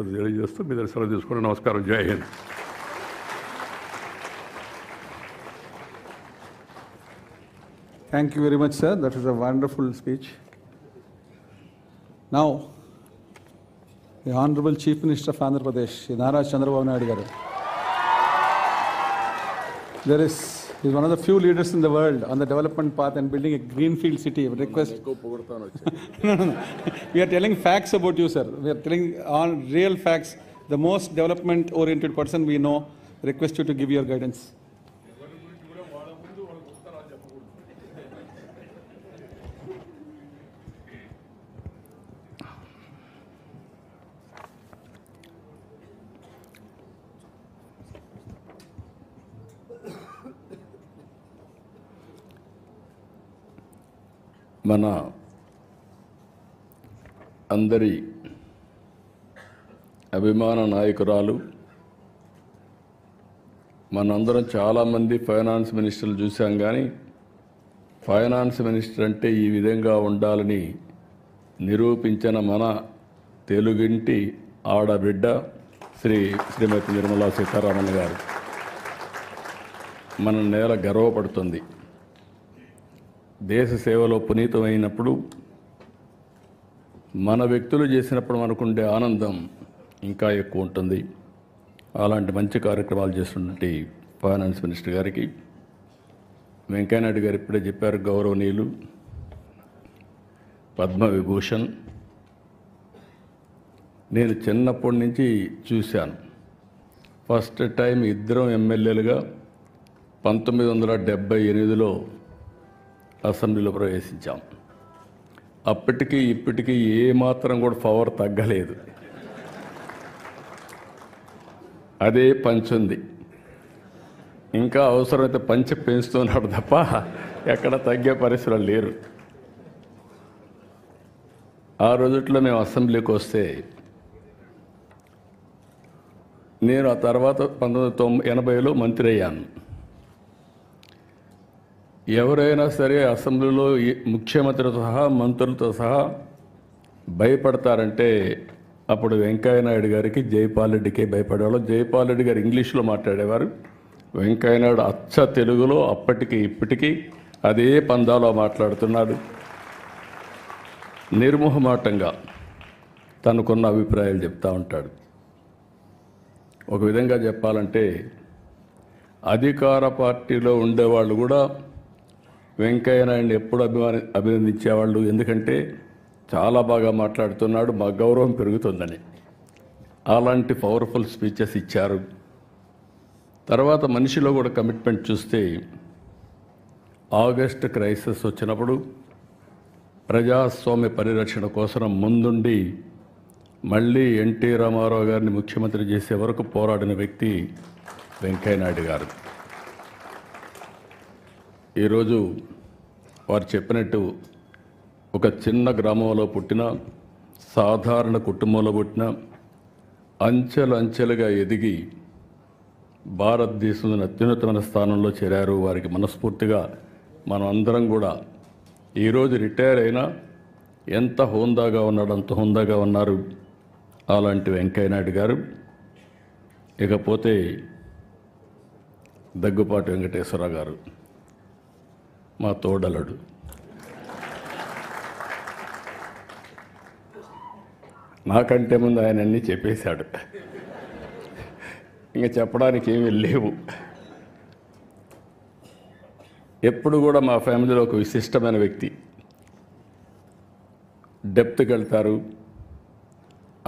కృతజ్ఞతలు తెలియజేస్తూ మీ దగ్గర సెలవు తీసుకుని నమస్కారం. జై Hind. Thank you very much, sir. That was a wonderful speech. Now, the Honorable Chief Minister of Andhra Pradesh, Nara Chandrababu Naidu garu. He's one of the few leaders in the world on the development path and building a greenfield city. I request. No. We are telling facts about you, sir. We are telling all real facts. The most development-oriented person we know. Request you to give your guidance. మన అందరి అభిమాన నాయకురాలు, మనందరం చాలామంది finance మినిస్టర్లు చూసాం, కానీ finance minister అంటే ఈ విధంగా ఉండాలని నిరూపించిన మన తెలుగింటి ఆడబిడ్డ శ్రీమతి నిర్మలా సీతారామన్ గారు మన నేల గర్వపడుతుంది. దేశ సేవలో పునీతమైనప్పుడు, మన వ్యక్తులు చేసినప్పుడు మనకుండే ఆనందం ఇంకా ఎక్కువ ఉంటుంది. అలాంటి మంచి కార్యక్రమాలు చేస్తున్నటువంటి ఫైనాన్స్ మినిస్టర్ గారికి, వెంకయ్యనాయుడు గారు ఇప్పుడే చెప్పారు, గౌరవనీయులు పద్మవిభూషణ్. నేను చిన్నప్పటి నుంచి చూశాను. ఫస్ట్ టైం ఇద్దరం ఎమ్మెల్యేలుగా 1978లో అసెంబ్లీలో ప్రవేశించాం. అప్పటికి ఇప్పటికీ ఏమాత్రం కూడా పవర్ తగ్గలేదు. అదే పంచుంది. ఇంకా అవసరమైతే పంచి పెంచుతున్నాడు తప్ప ఎక్కడ తగ్గే పరిస్థితులు లేరు. ఆ రోజుల్లో మేము అసెంబ్లీకి వస్తే, నేను ఆ తర్వాత 1980లో మంత్రి అయ్యాను. ఎవరైనా సరే అసెంబ్లీలో ముఖ్యమంత్రితో సహా మంత్రులతో సహా భయపడతారంటే అప్పుడు వెంకయ్యనాయుడు గారికి, జైపాల్ రెడ్డికే భయపడేవాళ్ళు. జైపాల్ రెడ్డి గారు ఇంగ్లీష్లో మాట్లాడేవారు, వెంకయ్యనాయుడు అచ్చ తెలుగులో అప్పటికి ఇప్పటికీ అదే పందాలో మాట్లాడుతున్నాడు. నిర్మోహమాటంగా తనకున్న అభిప్రాయాలు చెప్తూ ఉంటాడు. ఒక విధంగా చెప్పాలంటే అధికార పార్టీలో ఉండేవాళ్ళు కూడా వెంకయ్యనాయుడిని ఎప్పుడు అభినందించేవాళ్ళు. ఎందుకంటే చాలా బాగా మాట్లాడుతున్నాడు, మా గౌరవం పెరుగుతుందని. అలాంటి పవర్ఫుల్ స్పీచెస్ ఇచ్చారు. తర్వాత మనిషిలో కూడా కమిట్మెంట్ చూస్తే, ఆగస్ట్ క్రైసిస్ వచ్చినప్పుడు ప్రజాస్వామ్య పరిరక్షణ కోసం ముందుండి మళ్ళీ ఎన్టీ రామారావు గారిని ముఖ్యమంత్రి చేసే వరకు పోరాడిన వ్యక్తి వెంకయ్యనాయుడు గారు. ఈరోజు వారు చెప్పినట్టు ఒక చిన్న గ్రామంలో పుట్టిన, సాధారణ కుటుంబంలో పుట్టిన, అంచెలుగా ఎదిగి భారతదేశంలోని అత్యున్నతమైన స్థానంలో చేరారు. వారికి మనస్ఫూర్తిగా మనం అందరం కూడా, ఈరోజు రిటైర్ అయినా ఎంత హోందాగా ఉన్నాడు అంత హోందాగా ఉన్నారు అలాంటి వెంకయ్యనాయుడు గారు. ఇకపోతే దగ్గుపాటి వెంకటేశ్వరరావు గారు, మా తోడలుడు. నాకంటే ముందు ఆయన అన్నీ చెప్పేశాడు, ఇంకా చెప్పడానికి ఏమీ లేవు. ఎప్పుడు కూడా మా ఫ్యామిలీలో ఒక విశిష్టమైన వ్యక్తి. డెప్త్కి వెళ్తారు,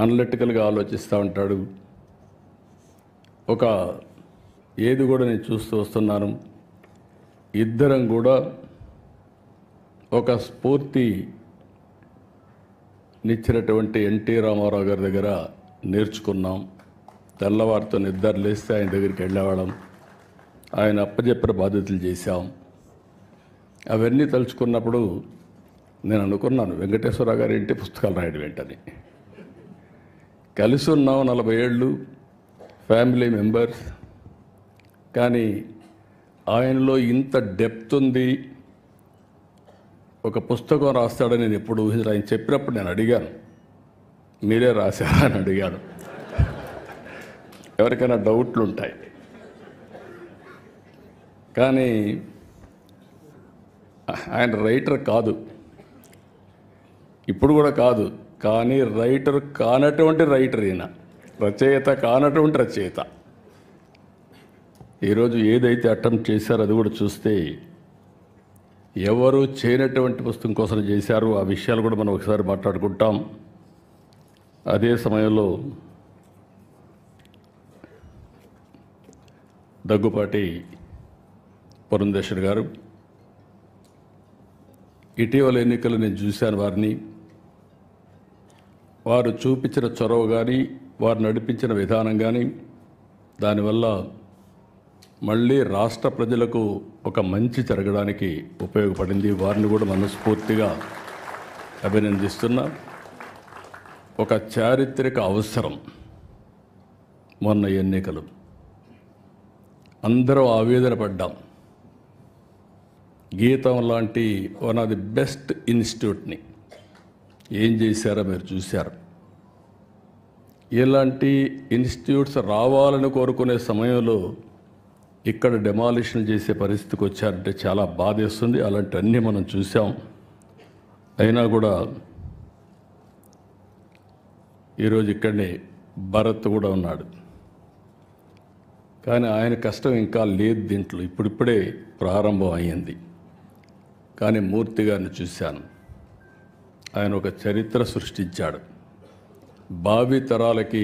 అనలిటికల్గా ఆలోచిస్తూ ఉంటాడు. ఏది కూడా నేను చూస్తూ వస్తున్నాను, ఇద్దరం కూడా ఒక స్ఫూర్తినిచ్చినటువంటి ఎన్టీ రామారావు గారి దగ్గర నేర్చుకున్నాం. తెల్లవారితో నిద్ర లేస్తే ఆయన దగ్గరికి వెళ్ళేవాళ్ళం, ఆయన అప్పచెప్పిన బాధ్యతలు చేశాం. అవన్నీ తలుచుకున్నప్పుడు నేను అనుకున్నాను, వెంకటేశ్వరరావు గారి ఇంటి పుస్తకాలు రాయడం ఏంటని. కలిసి ఉన్నాం 40 ఏళ్ళు, ఫ్యామిలీ మెంబర్స్. కానీ ఆయనలో ఇంత డెప్త్ ఉంది, ఒక పుస్తకం రాస్తాడని నేను ఎప్పుడు ఊహించాను. ఆయన చెప్పినప్పుడు నేను అడిగాను, మీరే రాశారా అని అడిగాను. ఎవరికైనా డౌట్లు ఉంటాయి. కానీ ఆయన రైటర్ కాదు, ఇప్పుడు కూడా కాదు. కానీ రైటర్ కానటువంటి రైటర్ ఈయన, రచయిత కానటువంటి రచయిత. ఈరోజు ఏదైతే అటెంప్ట్ చేశారో అది కూడా చూస్తే ఎవరు చేయనటువంటి పుస్తకం కోసం చేశారు. ఆ విషయాలు కూడా మనం ఒకసారి మాట్లాడుకుంటాం. అదే సమయంలో దగ్గుపాటి పురంధేశ్వర్ గారు, ఇటీవల ఎన్నికలు నేను చూశాను వారిని. వారు చూపించిన చొరవ కానీ, వారు నడిపించిన విధానం కానీ, దానివల్ల మళ్ళీ రాష్ట్ర ప్రజలకు ఒక మంచి జరగడానికి ఉపయోగపడింది. వారిని కూడా మనస్ఫూర్తిగా అభినందిస్తున్నా. ఒక చారిత్రక అవసరం మొన్న ఎన్నికలు, అందరూ ఆవేదన పడ్డాం. గీతం లాంటి వన్ ఆఫ్ ది బెస్ట్ ఇన్స్టిట్యూట్ని ఏం చేశారో మీరు చూశారు. ఇలాంటి ఇన్స్టిట్యూట్స్ రావాలని కోరుకునే సమయంలో ఇక్కడ డెమాలిషన్ చేసే పరిస్థితికి వచ్చారంటే చాలా బాధేస్తుంది. అలాంటివన్నీ మనం చూసాం. అయినా కూడా ఈరోజు ఇక్కడనే భరత్ కూడా ఉన్నాడు. కానీ ఆయన కష్టం ఇంకా లేదు దీంట్లో, ఇప్పుడిప్పుడే ప్రారంభం అయ్యింది. కానీ మూర్తి గారిని చూశాను. ఆయన ఒక చరిత్ర సృష్టించాడు. భావి తరాలకి